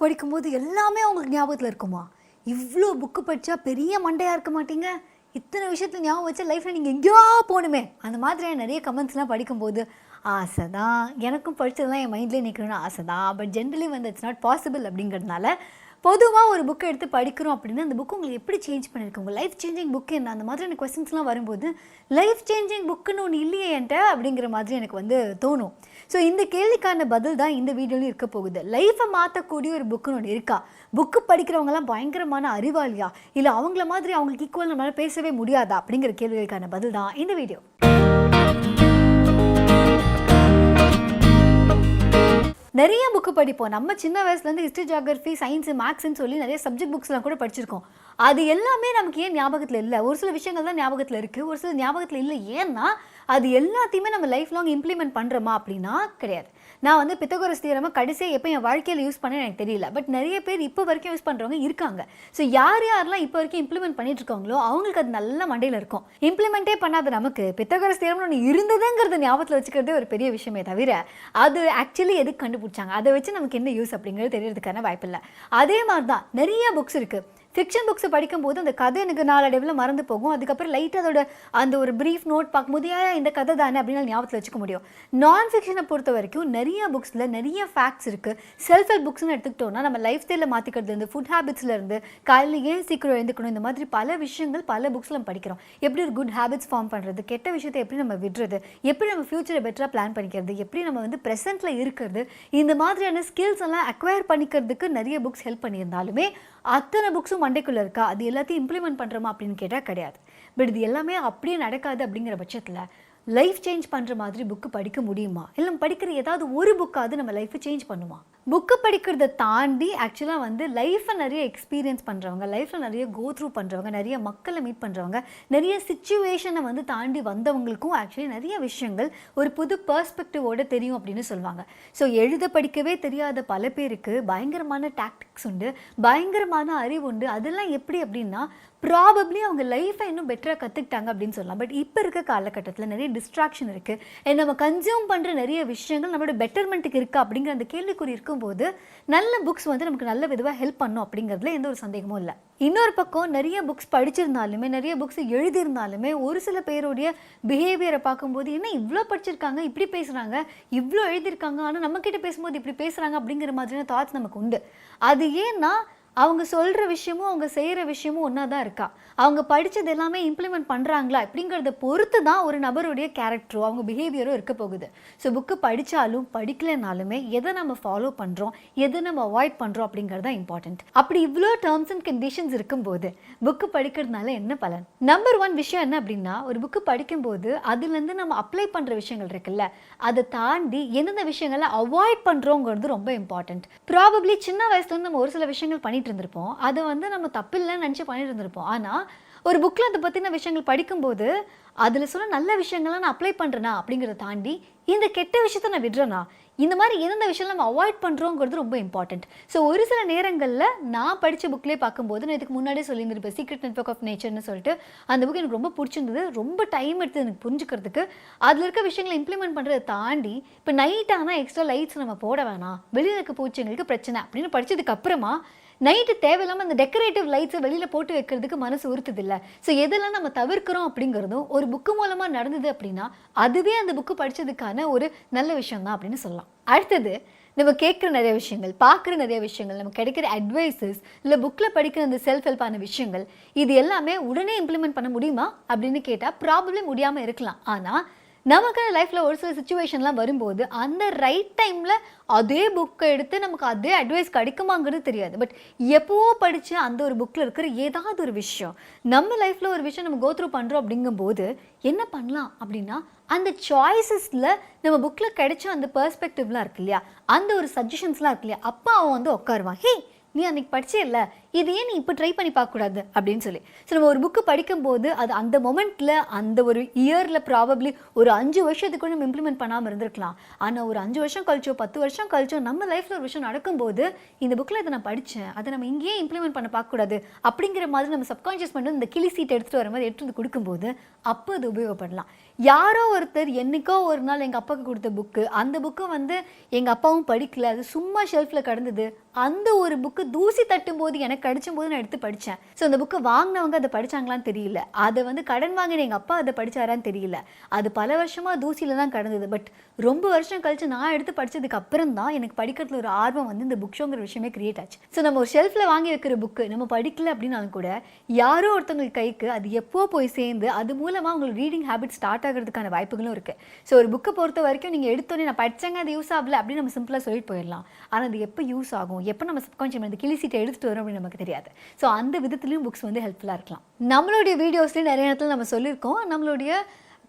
படிக்கும்போது எல்லாமே உங்களுக்கு ஞாபகத்தில் இருக்குமா? இவ்வளோ புக்கு படித்தா பெரிய மண்டையாக இருக்க மாட்டீங்க? இத்தனை விஷயத்தில் ஞாபகம் வச்சா லைஃப்பில் நீங்கள் எங்கேயோ போகணுமே. அந்த மாதிரியான நிறைய கமெண்ட்ஸ்லாம் படிக்கும்போது ஆசை தான், எனக்கும் படித்ததெல்லாம் என் மைண்ட்லேயே நிற்கணும்னு ஆசை தான். பட் ஜென்ரலி வந்து இட்ஸ் நாட் பாசிபிள் அப்படிங்கிறதுனால பொதுவாக ஒரு புக்கை எடுத்து படிக்கிறோம் அப்படின்னா அந்த புக்கு உங்களுக்கு எப்படி சேஞ்ச் பண்ணியிருக்கு, உங்கள் லைஃப் சேஞ்சிங் புக்கு என்ன, அந்த மாதிரியான கொஸ்டின்ஸ்லாம் வரும்போது லைஃப் சேஞ்சிங் புக்குன்னு ஒன்று இல்லையே என்கிட்ட அப்படிங்கிற மாதிரி எனக்கு வந்து தோணும். ஸோ இந்த கேள்விக்கான பதில் தான் இந்த வீடியோலையும் இருக்க போகுது. லைஃப்பை மாற்றக்கூடிய ஒரு புக்குன்னு ஒன்று இருக்கா? புக்கு படிக்கிறவங்கலாம் பயங்கரமான அறிவாளியா, இல்லை அவங்கள மாதிரி அவங்களுக்கு ஈக்குவல் நம்மளால் பேசவே முடியாதா அப்படிங்கிற கேள்விகளுக்கான பதில் தான் இந்த வீடியோ. நிறைய புக்கு படிப்போம். நம்ம சின்ன வயசுலேருந்து ஹிஸ்ட்ரி, ஜியாகிரஃபி, சயின்ஸு, மேக்ஸ்ன்னு சொல்லி நிறைய சப்ஜெக்ட் புக்ஸ்லாம் கூட படிச்சிருக்கோம். அது எல்லாமே நமக்கு ஏன் ஞாபகத்தில் இல்லை? ஒரு சில விஷயங்கள் தான் ஞாபகத்தில் இருக்குது, ஒரு சில ஞாபகத்தில் இல்லை. ஏன்னா அது எல்லாத்தையுமே நம்ம லைஃப் லாங் இம்ப்ளிமெண்ட் பண்ணுறோமா அப்படின்னா கிடையாது. நான் வந்து பித்தகோரஸ் தியரமை கடைசியாக எப்போ என் வாழ்க்கையில் யூஸ் பண்ணேன்னு எனக்கு தெரியல. பட் நிறைய பேர் இப்போ வரைக்கும் யூஸ் பண்ணுறவங்க இருக்காங்க. ஸோ யாரெல்லாம் இப்போ வரைக்கும் இம்ப்ளிமெண்ட் பண்ணிட்டு இருக்காங்களோ அவங்களுக்கு அது நல்ல மண்டையில் இருக்கும். இம்ப்ளிமெண்ட்டே பண்ணாத நமக்கு பித்தகோரஸ் தியரம்னு ஒன்று இருந்ததுங்கிறது ஞாபகத்தில் வச்சுக்கிறதே ஒரு பெரிய விஷயமே தவிர அது ஆக்சுவலி எதுக்கு கண்டுபிடிச்சாங்க, அதை வச்சு நமக்கு என்ன யூஸ் அப்படிங்கிறது தெரியறதுக்கான வாய்ப்பில்லை. அதே மாதிரி தான் நிறைய புக்ஸ் இருக்குது. ஃபிக்ஷன் புக்ஸை படிக்கும்போது அந்த கதை எனக்கு நாளடைவில் மறந்து போகும். அதுக்கப்புறம் லைட்டாக அதோட அந்த ஒரு ப்ரீஃப் நோட் பார்க்கும்போது இந்த கதை தானே அப்படின்னு ஞாபகத்தில் வச்சுக்க முடியும். நான் ஃபிக்ஷனை பொறுத்த வரைக்கும் நிறைய புக்ஸில் நிறைய ஃபேக்ட்ஸ் இருக்குது. செல்ஃப் ஹெல்ப் புக்ஸ்னு எடுத்துக்கிட்டோம்னா நம்ம லைஃப் ஸ்டைலில் மாற்றிக்கிறதுலேருந்து, ஃபுட் ஹேபிட்ஸ்லேருந்து, காலையில் ஏன் சீக்கிரம் எழுந்துக்கணும், இந்த மாதிரி பல விஷயங்கள் பல புக்ஸில் நம்ம படிக்கிறோம். எப்படி ஒரு குட் ஹேபிட்ஸ் ஃபார்ம் பண்ணுறது, கெட்ட விஷயத்தை எப்படி நம்ம விடுறது, எப்படி நம்ம ஃப்யூச்சரை பெட்டராக பிளான் பண்ணிக்கிறது, எப்படி நம்ம வந்து ப்ரெசென்ட்டில் இருக்கிறது, இந்த மாதிரியான ஸ்கில்ஸ் எல்லாம் அக்வயர் பண்ணிக்கிறதுக்கு நிறைய புக்ஸ் ஹெல்ப் பண்ணியிருந்தாலுமே அத்தனை புக்ஸும் மண்டைக்குள்ளே இருக்கா, அது எல்லாத்தையும் இம்ப்ளிமெண்ட் பண்ணுறோமா அப்படின்னு கேட்டால் கிடையாது. பட் இது எல்லாமே அப்படியே நடக்காது. அப்படிங்கிற பட்சத்தில் லைஃப் சேஞ்ச் பண்ணுற மாதிரி புக்கு படிக்க முடியுமா, இல்லை படிக்கிற ஏதாவது ஒரு புக்காவது நம்ம லைஃப்பை சேஞ்ச் பண்ணுமா? புக்கு படிக்கிறத தாண்டி ஆக்சுவலாக வந்து லைஃப்பை நிறைய எக்ஸ்பீரியன்ஸ் பண்ணுறவங்க, லைஃப்பில் நிறைய கோ த்ரூ பண்ணுறவங்க, நிறைய மக்களை மீட் பண்ணுறவங்க, நிறைய சிச்சுவேஷனை வந்து தாண்டி வந்தவங்களுக்கும் ஆக்சுவலி நிறைய விஷயங்கள் ஒரு புது பெர்ஸ்பெக்டிவோடு தெரியும் அப்படின்னு சொல்லுவாங்க. ஸோ எழுத படிக்கவே தெரியாத பல பேருக்கு பயங்கரமான டாக்டிக்ஸ் உண்டு, பயங்கரமான அறிவு உண்டு. அதெல்லாம் எப்படி அப்படின்னா ப்ராபப்ளி அவங்க லைஃப்பை இன்னும் பெட்டராக கற்றுக்கிட்டாங்க அப்படின்னு சொல்லலாம். பட் இப்போ இருக்க காலகட்டத்தில் நிறைய டிஸ்ட்ராக்ஷன் இருக்குது. நம்ம கன்சியூம் பண்ணுற நிறைய விஷயங்கள் நம்மளோட பெட்டர்மெண்ட்டுக்கு இருக்கா அப்படிங்கிற அந்த கேள்விக்குறி இருக்கும்போது நல்ல புக்ஸ் வந்து நமக்கு நல்ல விதமாக ஹெல்ப் பண்ணும் அப்படிங்கிறதுல எந்த ஒரு சந்தேகமும் இல்லை. இன்னொரு பக்கம் நிறைய புக்ஸ் படிச்சிருந்தாலுமே, நிறைய புக்ஸ் எழுதியிருந்தாலுமே ஒரு சில பேருடைய பிஹேவியரை பார்க்கும்போது என்ன இவ்வளோ படிச்சிருக்காங்க, இப்படி பேசுகிறாங்க, இவ்வளோ எழுதியிருக்காங்க, ஆனால் நம்மக்கிட்ட பேசும்போது இப்படி பேசுகிறாங்க அப்படிங்கிற மாதிரியான தாட்ஸ் நமக்கு உண்டு. அது ஏன்னா அவங்க சொல்கிற விஷயமும் அவங்க செய்கிற விஷயமும் ஒன்றா தான் இருக்கா, அவங்க படித்தது எல்லாமே இம்ப்ளிமெண்ட் பண்ணுறாங்களா அப்படிங்கிறத பொறுத்து தான் ஒரு நபருடைய கேரக்டரோ அவங்க பிஹேவியரோ இருக்க போகுது. ஸோ புக்கு படித்தாலும் படிக்கலைனாலுமே எதை நம்ம ஃபாலோ பண்ணுறோம், எதை நம்ம அவாய்ட் பண்ணுறோம் அப்படிங்கிறது தான் இம்பார்ட்டன்ட். அப்படி இவ்வளோ டேர்ம்ஸ் அண்ட் கண்டிஷன்ஸ் இருக்கும்போது புக்கு படிக்கிறதுனால என்ன பலன்? நம்பர் 1 விஷயம் என்ன அப்படின்னா, ஒரு புக்கு படிக்கும்போது அதுலேருந்து நம்ம அப்ளை பண்ணுற விஷயங்கள் இருக்குல்ல, அதை தாண்டி எந்தெந்த விஷயங்களை அவாய்ட் பண்ணுறோங்கிறது ரொம்ப இம்பார்ட்டன்ட். ப்ராபப்ளி சின்ன வயசுலேருந்து நம்ம ஒரு சில விஷயங்கள் பண்ணிட்டு இருந்திருப்போம், அதை வந்து நம்ம தப்பில்லைன்னு நினச்சி பண்ணிட்டு இருந்திருப்போம். ஆனால் ஒரு புக்கில் அதை பற்றின விஷயங்கள் படிக்கும்போது அதில் சொல்ல நல்ல விஷயங்கள்லாம் நான் அப்ளை பண்ணுறேனா அப்படிங்கிறத தாண்டி இந்த கெட்ட விஷயத்த நான் விடுறேனா, இந்த மாதிரி எந்தெந்த விஷயம் நம்ம அவாய்ட் பண்ணுறோங்கிறது ரொம்ப இம்பார்ட்டன்ட். ஸோ ஒரு சில நேரங்களில் நான் படித்த புக்லேயே பார்க்கும்போது நான் இதுக்கு முன்னாடியே சொல்லியிருந்திருப்பேன், சீக்ரெட் நெட்வொர்க் ஆஃப் நேச்சர்னு சொல்லிட்டு அந்த புக் எனக்கு ரொம்ப பிடிச்சிருந்தது. ரொம்ப டைம் எடுத்து எனக்கு புரிஞ்சுக்கிறதுக்கு, அதில் இருக்க விஷயங்களை இம்ப்ளிமெண்ட் பண்ணுறதை தாண்டி இப்போ நைட் ஆனால் எக்ஸ்ட்ரா லைட்ஸ் நம்ம போட வேணாம், வெளியில் இருக்க பூச்சிங்களுக்கு பிரச்சனை அப்படின்னு படித்ததுக்கு அப்புறமா நைட்டு தேவையில்லாமல் அந்த டெக்கரேட்டிவ் லைட்ஸை வெளியில் போட்டு வைக்கிறதுக்கு மனசு உறுத்துதில்லை. ஸோ எதெல்லாம் நம்ம தவிர்க்கிறோம் அப்படிங்கிறதும் ஒரு புக்கு மூலமாக நடந்தது அப்படின்னா அதுவே அந்த புக்கு படித்ததுக்கான ஒரு நல்ல விஷயம் தான் அப்படின்னு சொல்லலாம். அடுத்தது நம்ம கேட்குற நிறைய விஷயங்கள், பார்க்குற நிறைய விஷயங்கள், நமக்கு கிடைக்கிற அட்வைசஸ், இல்லை புக்கில் படிக்கிற அந்த செல்ஃப் ஹெல்ப்பான விஷயங்கள், இது எல்லாமே உடனே இம்ப்ளிமெண்ட் பண்ண முடியுமா அப்படின்னு கேட்டால் ப்ராபப்ளி முடியாமல் இருக்கலாம். ஆனால் நமக்கு லைஃப்பில் ஒரு சில சுச்சுவேஷன்லாம் வரும்போது அந்த ரைட் டைமில் அதே புக்கை எடுத்து நமக்கு அதே அட்வைஸ் கிடைக்குமாங்கிறது தெரியாது. பட் எப்போவோ படித்து அந்த ஒரு புக்கில் இருக்கிற ஏதாவது ஒரு விஷயம் நம்ம லைஃப்பில் ஒரு விஷயம் நம்ம கோத்ரூ பண்ணுறோம் அப்படிங்கும்போது என்ன பண்ணலாம் அப்படின்னா அந்த சாய்ஸஸில் நம்ம புக்கில் கிடைச்ச அந்த பெர்ஸ்பெக்டிவ்லாம் இருக்கு இல்லையா, அந்த ஒரு சஜஷன்ஸ்லாம் இருக்கு இல்லையா, அப்போ அவன் வந்து உட்காருவான், ஹே நீ அன்றைக்கி படிச்சே இல்லை, இது ஏன் நீ இப்போ ட்ரை பண்ணி பார்க்கக்கூடாது அப்படின்னு சொல்லி. ஸோ நம்ம ஒரு புக்கு படிக்கும்போது அது அந்த மொமெண்ட்டில் அந்த ஒரு இயரில் ப்ராபப்ளி ஒரு 5 வருஷத்துக்கு நம்ம இம்ப்ளிமெண்ட் பண்ணாமல் இருந்திருக்கலாம். ஆனால் ஒரு 5 வருஷம் கழிச்சோ 10 வருஷம் கழிச்சோ நம்ம லைஃப்பில் ஒரு விஷயம் நடக்கும்போது இந்த புக்கில் இதை நான் படித்தேன், அதை நம்ம இங்கேயே இம்ப்ளிமெண்ட் பண்ண பார்க்கக்கூடாது அப்படிங்கிற மாதிரி நம்ம சப்கான்ஷியஸ் பண்ணி இந்த கிளி சீட் எடுத்துகிட்டு வர மாதிரி எடுத்து வந்து கொடுக்கும்போது அப்போ அது உபயோகப்படலாம். யாரோ ஒருத்தர் என்றைக்கோ ஒரு நாள் எங்கள் அப்பாவுக்கு கொடுத்த புக்கு, அந்த புக்கு வந்து எங்கள் அப்பாவும் படிக்கல, அது சும்மா ஷெல்ஃபில் கடந்தது. அந்த ஒரு புக்கு தூசி தட்டும் போது எனக்கு கிடைச்சும் போது நான் எடுத்து படித்தேன். ஸோ அந்த புக்கு வாங்கினவங்க அதை படித்தாங்களான்னு தெரியல, அதை வந்து கடன் வாங்கின எங்கள் அப்பா அதை படித்தாரான்னு தெரியல. அது பல வருஷமாக தூசியில் தான் கடந்தது. பட் ரொம்ப வருஷம் கழிச்சு நான் எடுத்து படித்ததுக்கு அப்புறம் தான் எனக்கு படிக்கிறதுல ஒரு ஆர்வம் வந்து இந்த புக் ஷோங்கிற விஷயமே கிரியேட் ஆச்சு. ஸோ நம்ம ஒரு ஷெல்ஃபில் வாங்கி வைக்கிற புக்கு நம்ம படிக்கல அப்படின்னாலும் கூட யாரோ ஒருத்தவங்களுக்கு கைக்கு அது எப்போ போய் சேர்ந்து அது மூலமாக உங்களுக்கு ரீடிங் ஹேபிட் ஸ்டார்ட் ஆகிறதுக்கான வாய்ப்புகளும் இருக்குது. ஸோ ஒரு புக்கை பொறுத்த வரைக்கும் நீங்கள் எடுத்தோன்னே நான் படித்தேங்க அது யூஸ் ஆகல அப்படின்னு நம்ம சிம்பிளாக சொல்லிட்டு போயிடலாம். ஆனால் அது எப்போ யூஸ் ஆகும், எப்போ நம்ம சப்கான்ஷியஸ் அந்த கிளி சீட்டை எடுத்துகிட்டு வரும் அப்படின்னு நமக்கு தெரியாது. ஸோ அந்த விதத்துலையும் புக்ஸ் வந்து ஹெல்ப்ஃபுல்லாக இருக்கலாம். நம்மளுடைய வீடியோஸ்லேயும் நிறைய இடத்துல நம்ம சொல்லியிருக்கோம், நம்மளுடைய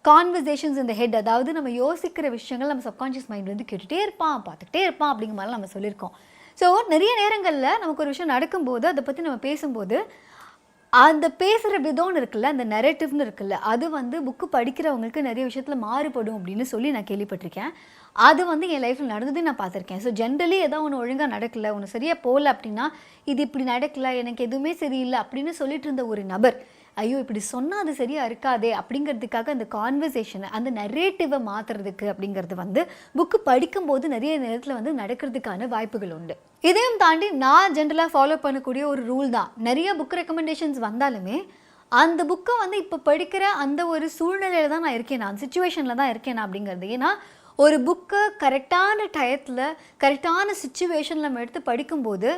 கான்வர்சேஷன்ஸ் இந்த ஹெட், அதாவது நம்ம யோசிக்கிற விஷயங்கள் நம்ம சப்கான்ஷியஸ் மைண்ட் வந்து கேட்டுகிட்டே இருப்பான், பார்த்துக்கிட்டே இருப்பான் அப்படிங்கிற மாதிரிலாம் நம்ம சொல்லியிருக்கோம். ஸோ நிறைய நேரங்களில் நமக்கு ஒரு விஷயம் நடக்கும்போது அதை பற்றி நம்ம பேசும்போது அந்த பேசுகிற விதம்னு இருக்குல்ல, அந்த நெரேட்டிவ்னு இருக்குல்ல, அது வந்து புக்கு படிக்கிறவங்களுக்கு நிறைய விஷயத்தில் மாறுபடும் அப்படின்னு சொல்லி நான் கேள்விப்பட்டிருக்கேன். அது வந்து என் லைஃப்பில் நடந்தது நான் பார்த்துருக்கேன். ஸோ ஜென்ரலி ஏதாவது ஒன்று ஒழுங்காக நடக்கலை, ஒன்று சரியாக போகல அப்படின்னா இது இப்படி நடக்கலை, எனக்கு எதுவுமே சரியில்லை அப்படின்னு சொல்லிட்டு இருந்த ஒரு நபர் ஐயோ இப்படி சொன்னால் அது சரியாக இருக்காதே அப்படிங்கிறதுக்காக அந்த கான்வர்சேஷனை அந்த நரேட்டிவை மாற்றுறதுக்கு அப்படிங்கிறது வந்து புக்கு படிக்கும்போது நிறைய நேரத்தில் வந்து நடக்கிறதுக்கான வாய்ப்புகள் உண்டு. இதையும் தாண்டி நான் ஜென்ரலாக ஃபாலோ பண்ணக்கூடிய ஒரு ரூல் தான், நிறைய புக் ரெக்கமெண்டேஷன்ஸ் வந்தாலுமே அந்த புக்கை வந்து இப்போ படிக்கிற அந்த ஒரு சூழ்நிலையில் தான் நான் இருக்கேன், அந்த சுச்சுவேஷனில் தான் இருக்கேன் அப்படிங்கிறது. ஏன்னா ஒரு புக்கை கரெக்டான டயத்தில் கரெக்டான சுச்சுவேஷனில் நம்ம எடுத்து படிக்கும்போது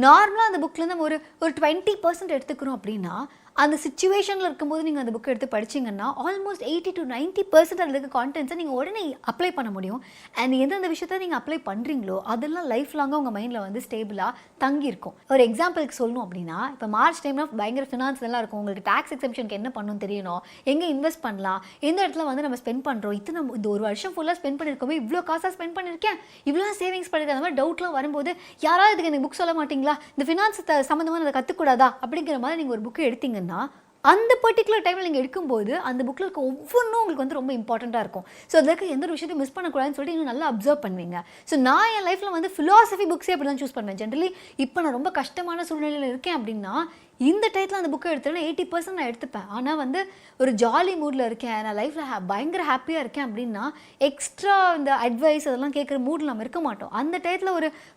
நார்மலாக அந்த புக்கில் நம்ம ஒரு 20% எடுத்துக்கிறோம் அப்படின்னா அந்த சிச்சுவேஷனில் இருக்கும்போது நீங்கள் அந்த புக்கை எடுத்து படிச்சிங்கன்னா ஆல்மோஸ்ட் 80 to 90% அதில் இருக்க கான்டென்ட்ஸை நீங்கள் உடனே அப்ளை பண்ண முடியும். அண்ட் எந்தெந்த விஷயத்த நீங்கள் அப்ளை பண்ணுறீங்களோ அதெல்லாம் லைஃப் லாங்காக உங்கள் மைண்டில் வந்து ஸ்டேபிளாக தங்கியிருக்கும். ஒரு எக்ஸாம்பிளுக்கு சொல்லணும் அப்படின்னா இப்போ மார்ச் டைமில் பயங்கர ஃபினான்ஸ் எல்லாம் இருக்கும், உங்களுக்கு டேக்ஸ் எக்ஸம்ஷனுக்கு என்ன பண்ணணும்னு தெரியணும், எங்கே இன்வெஸ்ட் பண்ணலாம், எந்த இடத்துல வந்து நம்ம ஸ்பெண்ட் பண்ணுறோம், இந்த ஒரு வருஷம் ஃபுல்லாக ஸ்பெண்ட் பண்ணியிருக்கோமே, இவ்வளோ காசாக ஸ்பெண்ட் பண்ணியிருக்கேன், இவ்வளோ சேவிங்ஸ் பண்ணியிருக்கேன், அந்த மாதிரி டவுட்லாம் வரும்போது யாராவது இதுக்கு எனக்கு புக் சொல்ல மாட்டிங்களா, இந்த ஃபினான்ஸ் சம்மந்தமாக அதை கற்றுக்கூடாதா அப்படிங்கிற மாதிரி நீங்கள் ஒரு புக்கு எடுத்தீங்கன்னா அந்த பர்டிகுலர் டைமில் நீங்கள் எடுக்கும்போது அந்த புக்கில் இருக்க ஒவ்வொன்றும் உங்களுக்கு வந்து ரொம்ப இம்பார்ட்டண்ட்டாக இருக்கும். ஸோ அதுக்கு எந்த ஒரு விஷயத்தையும் மிஸ் பண்ணக்கூடாதுன்னு சொல்லிட்டு இன்னும் நல்லா அப்சர்வ் பண்ணுவீங்க. ஸோ நான் என் லைஃப்பில் வந்து ஃபிலாசபி புக்ஸே அப்படி தான் சூஸ் பண்ணுவேன். ஜென்ரலி இப்போ நான் ரொம்ப கஷ்டமான சூழ்நிலையில் இருக்கேன் அப்படின்னா இந்த டைத்தில் அந்த புக்கை எடுத்தேன்னா 80% நான் எடுத்துப்பேன். ஆனால் வந்து ஒரு ஜாலி மூடில் இருக்கேன், நான் லைஃப்பில் பயங்கர ஹாப்பியாக இருக்கேன் அப்படின்னா எக்ஸ்ட்ரா இந்த அட்வைஸ் அதெல்லாம் கேட்குற மூடில் நம்ம இருக்க மாட்டோம். அந்த டைத்தில்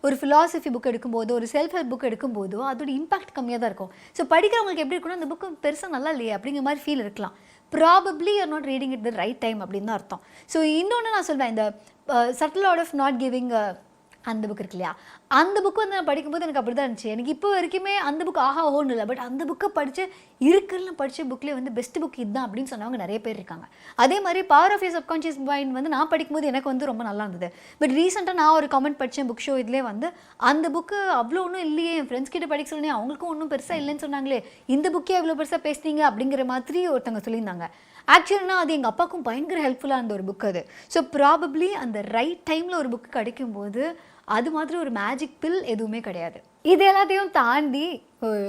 ஒரு ஃபிலாசபி புக் எடுக்கும்போதோ ஒரு செல்ஃப் ஹெல்ப் புக் எடுக்கும்போதோ அதோட இம்பாக்ட் கம்மியாக தான் இருக்கும். ஸோ படிக்கிறவங்களுக்கு எப்படி இருக்குன்னா அந்த புக்கு பெருசாக நல்லா இல்லையே அப்படிங்கிற மாதிரி ஃபீல் இருக்கலாம். Probably you're not reading it the right time அப்படின்னு தான் அர்த்தம். ஸோ இன்னொன்று நான் சொல்வேன், இந்த subtle art of not giving அந்த புக் இருக்கு இல்லையா, அந்த புக்கு வந்து நான் படிக்கும்போது எனக்கு அப்படி தான் இருந்துச்சு. எனக்கு இப்போ வரைக்குமே அந்த புக் ஆஹா ஓன்னு இல்லை, பட் அந்த புக்கை படித்து இருக்குன்னு படித்த புக்லேயே வந்து பெஸ்ட் புக் இதுதான் அப்படின்னு சொன்னவங்க நிறைய பேர் இருக்காங்க. அதே மாதிரி power of your subconscious mind வந்து நான் படிக்கும்போது எனக்கு வந்து ரொம்ப நல்லா இருந்தது. பட் ரீசெண்டாக நான் ஒரு கமெண்ட் படித்தேன் புக் ஷோ இதுலேயே வந்து அந்த புக்கு அவ்வளோ ஒன்றும் இல்லையே, என் ஃப்ரெண்ட்ஸ் கிட்ட படிக்க சொன்னேன் அவங்களுக்கும் ஒன்றும் பெருசாக இல்லைன்னு சொன்னாங்களே, இந்த புக்கே எவ்வளோ பெருசாக பேசுனீங்க அப்படிங்கிற மாதிரி ஒருத்தவங்க சொல்லியிருந்தாங்க. ஆக்சுவலினா அது எங்கள் அப்பாவுக்கும் பயங்கர ஹெல்ப்ஃபுல்லாக இருந்த ஒரு புக் அது. ஸோ ப்ராபப்ளி அந்த ரைட் டைமில் ஒரு புக்கு கிடைக்கும்போது அது மாதிரி ஒரு மேஜிக் பில் எதுவுமே கிடையாது. இது எல்லாத்தையும் தாண்டி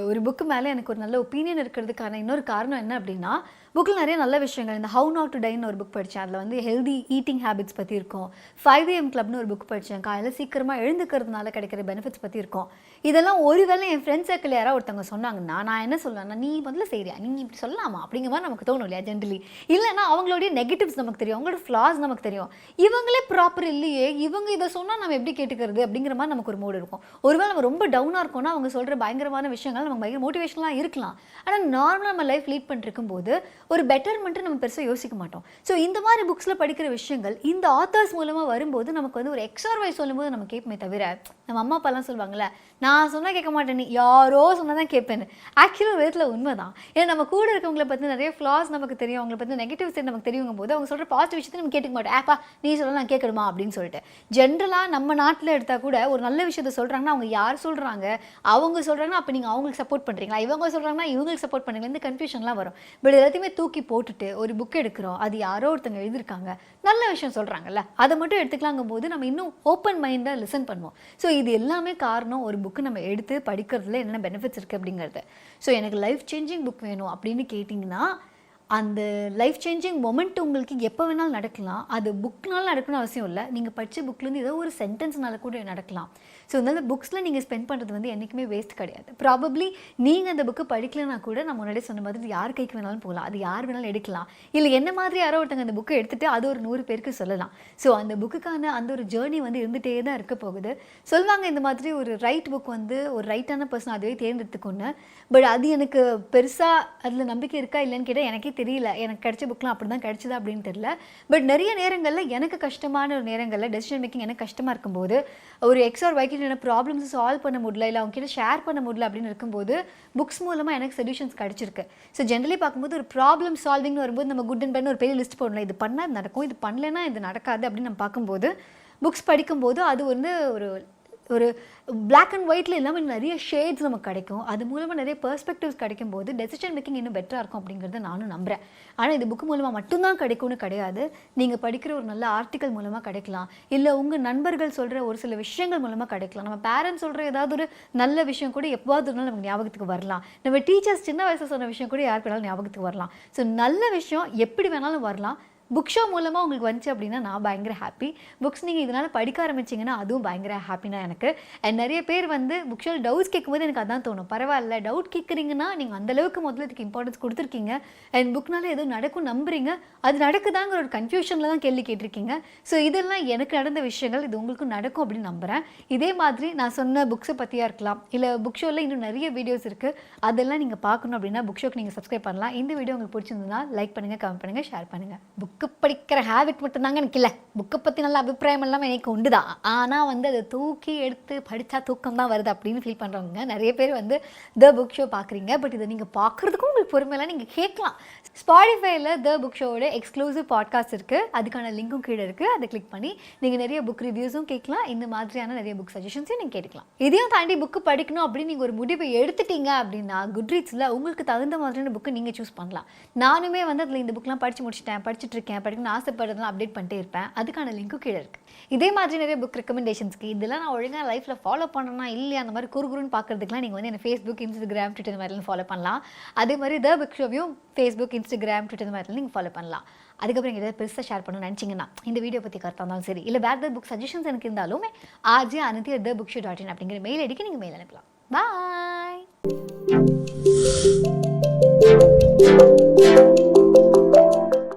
ஒரு புக்கு மேலே எனக்கு ஒரு நல்ல ஒப்பீனியன் இருக்கிறதுக்கான இன்னொரு காரணம் என்ன அப்படின்னா, புக்கில் நிறைய நல்ல விஷயங்கள், இந்த ஹவு நாட் டு டைன்னு ஒரு புக் படித்தேன், அதில் வந்து ஹெல்தி ஈட்டிங் ஹேபிட்ஸ் பற்றி இருக்கும். 5 AM கிளப்னு ஒரு புக் படித்தேன், காலையில் சீக்கிரமாக எழுந்துக்கிறதுனால கிடைக்கிற பெனிஃபிட்ஸ் பற்றி இருக்கும். இதெல்லாம் ஒருவேளை என் ஃப்ரெண்ட்ஸ் சர்க்கிள் யாராவது ஒருத்தவங்க சொன்னாங்கன்னா நான் என்ன சொல்லுவேன்னா, நீ முதல்ல செய்றியா, நீ இப்படி சொல்லலாமா அப்படிங்கிற மாதிரி நமக்கு தோணும் இல்லையா ஜென்ரலி. இல்லைன்னா அவங்களுடைய நெகட்டிவ்ஸ் நமக்கு தெரியும், அவங்களோட ஃப்ளாஸ் நமக்கு தெரியும், இவங்களே ப்ராப்பர் இல்லையே, இவங்க இதை சொன்னால் நம்ம எப்படி கேட்டுக்கிறது அப்படிங்கிற மாதிரி நமக்கு ஒரு மூடு இருக்கும். ஒருவேளை நம்ம ரொம்ப டவுனாக இருக்கோம்னா அவங்க சொல்கிற பயங்கரமான விஷயங்கள் நமக்கு பயங்கர மோட்டிவேஷனலாக இருக்கலாம். ஆனால் நார்மலாக நம்ம லைஃப் லீட் பண்ணிருக்கும் போது ஒரு பெட்டர்மெண்ட்டு நம்ம பெருசாக யோசிக்க மாட்டோம். ஸோ இந்த மாதிரி புக்ஸில் படிக்கிற விஷயங்கள் இந்த ஆத்தர்ஸ் மூலமாக வரும்போது நமக்கு வந்து ஒரு எக்ஸ்ட்ராவைஸ் சொல்லும்போது நம்ம கேட்போமே தவிர, நம்ம அம்மா அப்பாலாம் சொல்லுவாங்கள்ல, நான் சொன்னால் கேட்க மாட்டேன், நீ யாரோ சொன்னால் தான் கேட்பேன்னு. ஆக்சுவலாக விதத்தில் உண்மை தான். ஏன்னா நம்ம கூட இருக்கவங்களை பற்றி நிறைய ஃப்ளாஸ் நமக்கு தெரியும், அவங்களை பற்றி நெகட்டிவ் சைட் நமக்கு தெரியுங்கும் போது அவங்க சொல்கிற பாசிட்டிவ் விஷயத்தை நம்ம கேட்டுக்க மாட்டோம். ஏப்பா நீ சொல்ல நான் கேட்கணுமா அப்படின்னு சொல்லிட்டு. ஜென்ரலாக நம்ம நாட்டில் எடுத்தால் கூட ஒரு நல்ல விஷயத்த சொல்கிறாங்கன்னா அவங்க யார் சொல்கிறாங்க, அவங்க சொல்கிறாங்கன்னா அப்போ நீங்கள் அவங்களுக்கு சப்போர்ட் பண்ணுறீங்களா, இவங்க சொல்கிறாங்கன்னா இவங்களுக்கு சப்போர்ட் பண்ணுறீங்களா, இந்த கன்ஃபியூஷன்லாம் வரும். பட் எல்லாத்தையுமே தூக்கி போட்டுட்டு ஒரு புக் எடுக்கிறோம், அது யாரோ ஒருத்தங்க எழுதியிருக்காங்க, நல்ல விஷயம் சொல்கிறாங்கல்ல, அதை மட்டும் எடுத்துக்கலாங்கும் போது நம்ம இன்னும் ஓப்பன் மைண்டாக லிசன் பண்ணுவோம். ஸோ இது எல்லாமே காரணம் ஒரு புக்கு நம்ம எடுத்து படிக்கிறதுல என்னென்ன பெனிஃபிட்ஸ் இருக்குது அப்படிங்கிறது. ஸோ எனக்கு லைஃப் சேஞ்சிங் புக் வேணும் அப்படின்னு கேட்டிங்கன்னா, அந்த லைஃப் சேஞ்சிங் மொமெண்ட் உங்களுக்கு எப்போ வேணாலும் நடக்கலாம். அது புக்னால நடக்கணும்னு அவசியம் இல்லை. நீங்கள் படித்த புக்லேருந்து ஏதோ ஒரு சென்டென்ஸ்னால கூட நடக்கலாம். ஸோ அதனால புக்ஸில் நீங்கள் ஸ்பெண்ட் பண்ணுறது வந்து என்றைக்குமே வேஸ்ட் கிடையாது. ப்ராபப்ளி நீங்கள் அந்த புக்கு படிக்கலனா கூட நான் முன்னாடியே சொன்ன மாதிரி யார் கைக்கு வேணாலும் போகலாம், அது யார் வேணாலும் எடுக்கலாம். இல்லை என்ன மாதிரி யாரோ ஒருத்தங்க அந்த புக்கை எடுத்துகிட்டு அது ஒரு 100 பேருக்கு சொல்லலாம். ஸோ அந்த புக்குக்கான அந்த ஒரு ஜேர்னி வந்து இருந்துகிட்டே தான் இருக்க போகுது. சொல்லுவாங்க இந்த மாதிரி ஒரு ரைட் புக் வந்து ஒரு ரைட்டான பர்சன் அதுவே தேர்ந்தெடுத்துக்கொண்டு. பட் அது எனக்கு பெருசாக அதில் நம்பிக்கை இருக்கா இல்லைன்னு கேட்டால் எனக்கே தெரியல. எனக்கு கிடைச்ச புக்லாம் அப்படி தான் கிடைச்சதா அப்படின்னு தெரியல. பட் நிறைய நேரங்களில் எனக்கு கஷ்டமான ஒரு நேரங்களில் டெசிஷன் மேக்கிங் எனக்கு கஷ்டமாக இருக்கும்போது, ஒரு எக்ஸ் ஆர் ஒய்க்கு ப்ராப்ளம்ஸ் சால்வ் பண்ண முடியல, இல்லை அவங்க கிட்ட ஷேர் பண்ண முடியல அப்படின்னு இருக்கும்போது புக்ஸ் மூலமாக எனக்கு சொல்யூஷன்ஸ் கிடச்சிருக்கு. ஸோ ஜென்ரலி பார்க்கும்போது ஒரு ப்ராப்ளம் சால்விங்னு வரும்போது நம்ம குட் அண்ட் பேட்னு ஒரு பெரிய லிஸ்ட் போடணும். இது பண்ணால் இது நடக்கும், இது பண்ணலைன்னா இது நடக்காது அப்படின்னு நம்ம பார்க்கும்போது புக்ஸ் படிக்கும்போது அது வந்து ஒரு ஒரு பிளாக் அண்ட் ஒயிட்டில் இல்லாமல் நிறைய ஷேட்ஸ் நமக்கு கிடைக்கும். அது மூலமாக நிறைய பெர்ஸ்பெக்டிவ்ஸ் கிடைக்கும் போது டெசிஷன் மேக்கிங் இன்னும் பெட்டராக இருக்கும் அப்படிங்கிறத நானும் நம்புகிறேன். ஆனால் இது புக்கு மூலமாக மட்டும்தான் கிடைக்கும்னு கிடையாது. நீங்கள் படிக்கிற ஒரு நல்ல ஆர்டிக்கல் மூலமாக கிடைக்கலாம், இல்லை உங்கள் நண்பர்கள் சொல்கிற ஒரு சில விஷயங்கள் மூலமாக கிடைக்கலாம். நம்ம பேரண்ட்ஸ் சொல்கிற ஏதாவது ஒரு நல்ல விஷயம் கூட எப்போது ஒரு நாள் நமக்கு ஞாபகத்துக்கு வரலாம். நம்ம டீச்சர்ஸ் சின்ன வயசில் சொன்ன விஷயம் கூட யாருக்கு வேணாலும் ஞாபகத்துக்கு வரலாம். ஸோ நல்ல விஷயம் எப்படி வேணாலும் வரலாம். புக் ஷோ மூலமாக உங்களுக்கு வந்துச்சு அப்படின்னா நான் பயங்கர ஹாப்பி. புக்ஸ் நீங்கள் இதனால் படிக்க ஆரம்பிச்சிங்கன்னா அதுவும் பயங்கர ஹாப்பினா எனக்கு. அண்ட் நிறைய பேர் வந்து புக் ஷோவில் டவுட்ஸ் கேட்கும்போது எனக்கு அதான் தோணும், பரவாயில்ல டவுட் கேட்குறீங்கன்னா நீங்கள் அந்தளவுக்கு முதல்ல இதுக்கு இம்பார்ட்டன்ஸ் கொடுத்துருக்கீங்க. அண்ட் புக்னால எதுவும் நடக்கும் நம்புறீங்க, அது நடக்குதாங்கிற ஒரு கன்ஃபியூஷனில் தான் கேள்வி கேட்டிருக்கீங்க. ஸோ இதெல்லாம் எனக்கு நடந்த விஷயங்கள், இது உங்களுக்கும் நடக்கும் அப்படின்னு நம்புகிறேன். இதே மாதிரி நான் சொன்ன புக்ஸை பற்றியாக இருக்கலாம், இல்லை புக் ஷோவில் இன்னும் நிறைய வீடியோஸ் இருக்குது, அதெல்லாம் நீங்கள் பார்க்கணும் அப்படின்னா புக் ஷோக்கு நீங்கள் சப்ஸ்கிரைப் பண்ணலாம். இந்த வீடியோ உங்களுக்கு பிடிச்சிருந்ததுன்னா லைக் பண்ணுங்கள், கமெண்ட் பண்ணுங்கள், ஷேர் பண்ணுங்கள். புக்கு படிக்கிற ஹேபிட் மட்டும்தாங்க எனக்கு இல்லை, புக்கை பற்றி நல்ல அபிப்பிராயம் எல்லாம் எனக்கு உண்டு தான். ஆனால் வந்து அதை தூக்கி எடுத்து படித்தா தூக்கம் தான் வருது அப்படின்னு ஃபீல் பண்ணுறவங்க நிறைய பேர் வந்து த புக் ஷோ பார்க்குறீங்க. பட் இதை நீங்கள் பார்க்குறதுக்கும் உங்களுக்கு பொறுமையெல்லாம் நீங்கள் கேட்கலாம். ஸ்பாட்டிஃபைல த புக் ஷோவோட எக்ஸ்க்ளூசிவ் பாட்காஸ்ட் இருக்குது, அதுக்கான லிங்க்கும் கீழே இருக்குது. அதை கிளிக் பண்ணி நீங்கள் நிறைய புக் ரிவ்யூஸும் கேட்கலாம், இந்த மாதிரியான நிறைய புக் சஜஷன்ஸையும் நீங்கள் கேட்கலாம். இதையும் தாண்டி புக்கு படிக்கணும் அப்படின்னு நீங்கள் ஒரு முடிவை எடுத்துட்டீங்க அப்படின்னா குட்ரீட்ஸில் உங்களுக்கு தகுந்த மாதிரியான புக்கு நீங்கள் சூஸ் பண்ணலாம். நானுமே வந்து அதில் இந்த புக்கெலாம் படித்து முடிச்சிட்டேன், படிச்சுட்டு இருக்கேன், படிக்கணும்னு ஆசைப்படுறதுலாம் அப்டேட் பண்ணிட்டே இருப்பேன். அதுக்கான லிங்க்கும் கீழே இருக்குது. இதே மாதிரி நிறைய புக் ரெக்கமெண்டேஷன்ஸ்க்கு இதெல்லாம் நான் ஒழுங்காக லைஃப்பில் ஃபாலோ பண்ணணும்னா இல்லையா அந்த மாதிரி குறுகுறுன்னு பார்க்குறதுக்குலாம் நீங்கள் வந்து என்ன ஃபேஸ்புக், இன்ஸ்டாகிராம், ட்விட்டர் மாதிரிலாம் ஃபாலோ பண்ணலாம். அதே மாதிரி த புக் ஷோவையும் ஃபேஸ்புக், இன்ஸ்டாகிராம், ட்விட்டர் மாதிரிலாம் நீங்கள் ஃபாலோ பண்ணலாம். அதுக்கப்புறம் நீங்கள் எதாவது பெருசாக ஷேர் பண்ணணும்னு நினச்சிங்கன்னா இந்த வீடியோ பற்றி கருத்தாக இருந்தாலும் சரி, இல்லை வேறு ஏதாவது புக் சஜஷன்ஸ் எனக்கு இருந்தாலுமே rjananthi@thebookshop.in அப்படிங்கிற மெயில் ஐடிக்கு நீங்கள் மெயில் அனுப்பலாம். பாய்.